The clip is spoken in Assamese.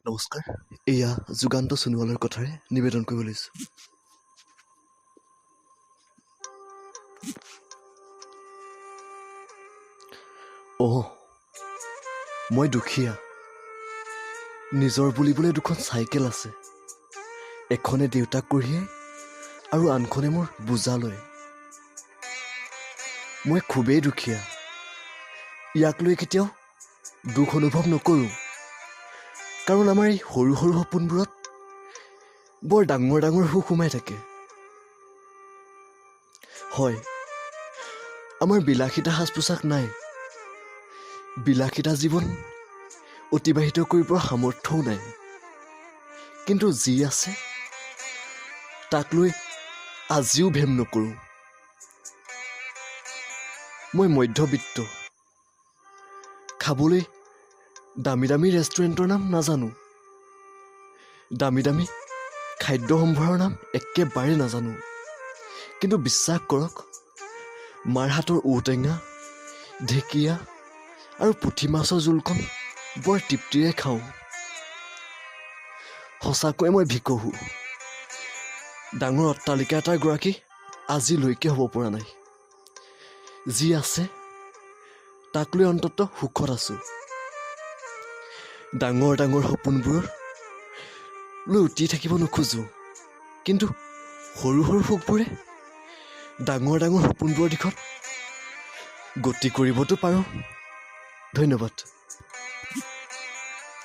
নমস্কাৰ, এয়া যুগান্ত সোণোৱালৰ কথাৰে নিবেদন কৰিব লৈছোঁ। মই দুখীয়া। নিজৰ বুলিবলৈ দুখন চাইকেল আছে, এখনে দেউতাক কঢ়িয়াই আৰু আনখনে মোৰ বোজা লয়। মই খুবেই দুখীয়া। ইয়াক লৈ কেতিয়াও দুখ অনুভৱ নকৰোঁ, কাৰণ আমাৰ এই সৰু সৰু সপোনবোৰত বৰ ডাঙৰ ডাঙৰ সুখ সোমাই থাকে। হয়, আমাৰ বিলাসিতা সাজ পোছাক নাই, বিলাসিতা জীৱন অতিবাহিত কৰিব পৰা সামৰ্থ্যও নাই, কিন্তু যি আছে তাক লৈ আজিও ভেম নকৰোঁ। মই মধ্যবিত্ত। খাবলৈ দামী দামী ৰেষ্টুৰেণ্টৰ নাম নাজানো, দামী দামী খাদ্য সম্ভাৰৰ নাম একেবাৰে নাজানো, কিন্তু বিশ্বাস কৰক, মাৰ হাতৰ ঔটেঙা, ঢেকীয়া আৰু পুঠি মাছৰ জোলকণ বৰ তৃপ্তিৰে খাওঁ। সঁচাকৈ মই ভিকহু। ডাঙৰ অট্টালিকা এটাৰ গৰাকী আজিলৈকে হ'ব পৰা নাই। যি আছে তাক লৈ অন্ততঃ সুখত আছোঁ। ডাঙৰ ডাঙৰ সপোনবোৰৰ লৈ উটি থাকিব নোখোজোঁ, কিন্তু সৰু সৰু সুখবোৰে ডাঙৰ ডাঙৰ সপোনবোৰৰ দিশত গতি কৰিবতো পাৰোঁ। ধন্যবাদ।